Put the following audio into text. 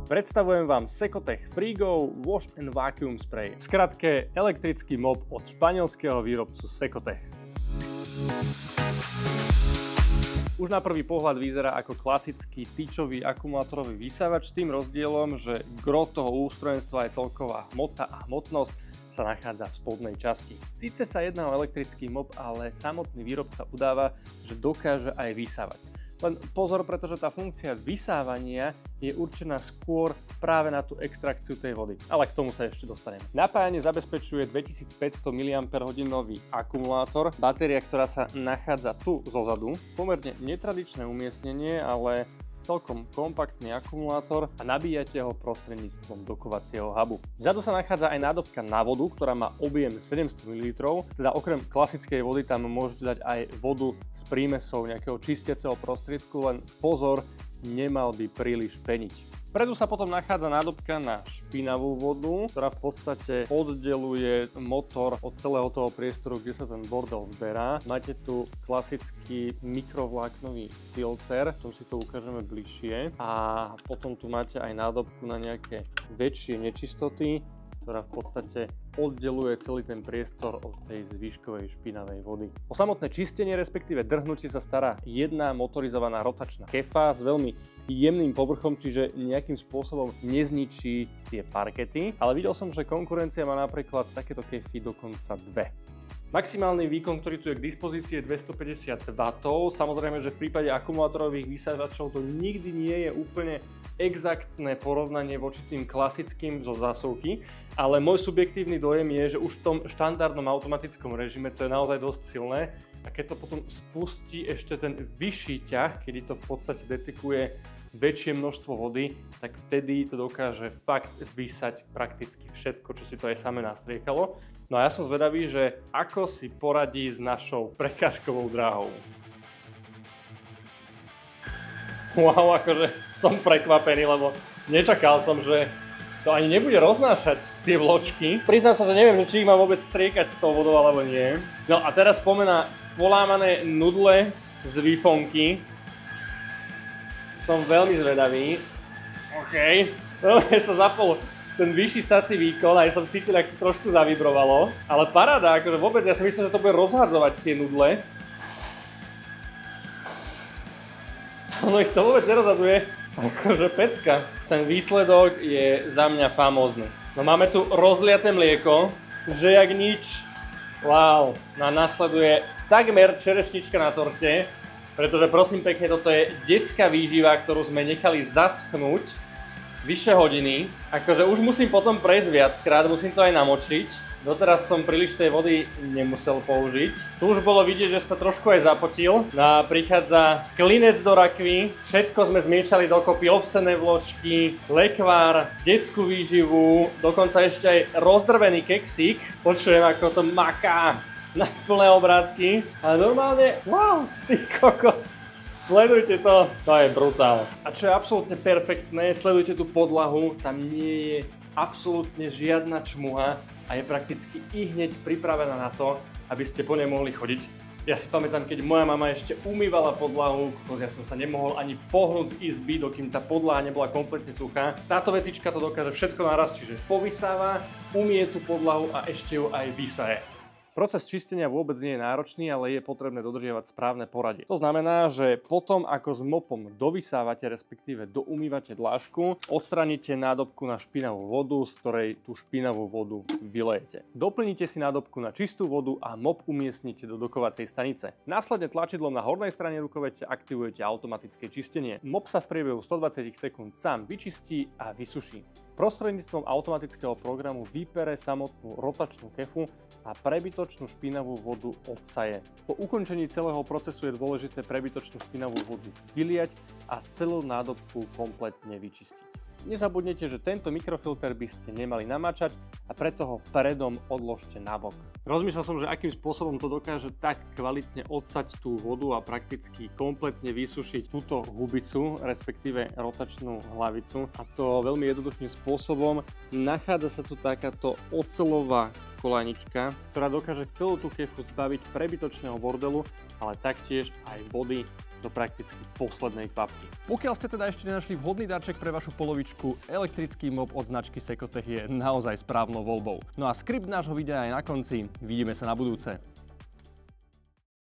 Predstavujem vám Secotech Frigo Wash and Vacuum Spray. V skratke elektrický mop od španielského výrobcu Secotech. Už na prvý pohľad vyzerá ako klasický tyčový akumulátorový vysávač s tým rozdielom, že gro toho ústrojenstva je celková hmota a hmotnosť sa nachádza v spodnej časti. Síce sa jedná o elektrický mop, ale samotný výrobca udáva, že dokáže aj vysávať. Len pozor, pretože tá funkcia vysávania je určená skôr práve na tú extrakciu tej vody. Ale k tomu sa ešte dostaneme. Napájanie zabezpečuje 2500 mAh akumulátor, batéria, ktorá sa nachádza tu zozadu. Pomerne netradičné umiestnenie, ale celkom kompaktný akumulátor a nabíjate ho prostredníctvom dokovacieho hubu. Vzadu sa nachádza aj nádobka na vodu, ktorá má objem 700 ml, teda okrem klasickej vody tam môžete dať aj vodu s prímesou nejakého čistiaceho prostriedku, len pozor, nemal by príliš peniť. Vpredu sa potom nachádza nádobka na špinavú vodu, ktorá v podstate oddeluje motor od celého toho priestoru, kde sa ten bordel zberá. Máte tu klasický mikrovláknový filter, tom si to ukážeme bližšie. A potom tu máte aj nádobku na nejaké väčšie nečistoty, ktorá v podstate oddeluje celý ten priestor od tej zvyškovej špinavej vody. O samotné čistenie, respektíve drhnutie sa stará jedna motorizovaná rotačná kefa s veľmi jemným povrchom, čiže nejakým spôsobom nezničí tie parkety. Ale videl som, že konkurencia má napríklad takéto kefy dokonca dve. Maximálny výkon, ktorý tu je k dispozícii, je 250 W. Samozrejme, že v prípade akumulátorových vysávačov to nikdy nie je úplne exaktné porovnanie voči tým klasickým zo zásuvky, ale môj subjektívny dojem je, že už v tom štandardnom automatickom režime to je naozaj dosť silné a keď to potom spustí ešte ten vyšší ťah, kedy to v podstate detekuje väčšie množstvo vody, tak vtedy to dokáže fakt vysať prakticky všetko, čo si to aj samé nastriekalo. No a ja som zvedavý, že ako si poradí s našou prekážkovou dráhou. Wow, akože som prekvapený, lebo nečakal som, že to ani nebude roznášať tie vločky. Priznám sa, že neviem, či ich mám vôbec striekať s tou vodou, alebo nie. No a teraz spomená polámané nudle z výfonky. Som veľmi zvedavý. OK. Veľmi sa zapol ten vyšší sací výkon a ja som cítil, ako trošku zavibrovalo. Ale paráda, akože vôbec, ja si myslím, že to bude rozhadzovať tie nudle. Ono ich to vôbec nerozhadzuje. Akože pecka. Ten výsledok je za mňa famózny. No máme tu rozliaté mlieko, že jak nič. Wow. No a nasleduje takmer čerešnička na torte, pretože prosím pekne, toto je detská výživa, ktorú sme nechali zaschnúť vyššie hodiny. Akože už musím potom prejsť viackrát, musím to aj namočiť. Doteraz som príliš tej vody nemusel použiť. Tu už bolo vidieť, že sa trošku aj zapotil. No a prichádza klinec do rakvy. Všetko sme zmiešali dokopy, ovsené vločky, lekvár, detskú výživu, dokonca ešte aj rozdrvený keksík. Počujem, ako to maká na plné obrátky. A normálne, wow, ty kokos. Sledujte to, to je brutál. A čo je absolútne perfektné, sledujte tú podlahu, tam nie je absolútne žiadna čmuha a je prakticky ihneď pripravená na to, aby ste po nej mohli chodiť. Ja si pamätám, keď moja mama ešte umývala podlahu, ja som sa nemohol ani pohnúť z izby, dokým tá podlaha nebola kompletne suchá. Táto vecička to dokáže všetko naraz, čiže povysáva, umie tú podlahu a ešte ju aj vysaje. Proces čistenia vôbec nie je náročný, ale je potrebné dodržiavať správne poradie. To znamená, že potom ako s mopom dovysávate, respektíve doumývate dlášku, odstránite nádobku na špinavú vodu, z ktorej tú špinavú vodu vylejete. Doplníte si nádobku na čistú vodu a mop umiestnite do dokovacej stanice. Následne tlačidlom na hornej strane rukovete aktivujete automatické čistenie. Mop sa v priebehu 120 sekúnd sám vyčistí a vysuší. Prostredníctvom automatického programu vypere samotnú rotačnú kefu a prebytočnú špinavú vodu odsaje. Po ukončení celého procesu je dôležité prebytočnú špinavú vodu vyliať a celú nádobku kompletne vyčistiť. Nezabudnite, že tento mikrofilter by ste nemali namáčať a preto ho predom odložte nabok. Rozmýšľal som, že akým spôsobom to dokáže tak kvalitne odsať tú vodu a prakticky kompletne vysušiť túto hubicu, respektíve rotačnú hlavicu. A to veľmi jednoduchým spôsobom. Nachádza sa tu takáto oceľová kolajnička, ktorá dokáže celú tú kefu zbaviť prebytočného bordelu, ale taktiež aj vody do prakticky poslednej kvapky. Pokiaľ ste teda ešte nenašli vhodný darček pre vašu polovičku, elektrický mop od značky Secotech je naozaj správnou voľbou. No a skript nášho videa je na konci, vidíme sa na budúce.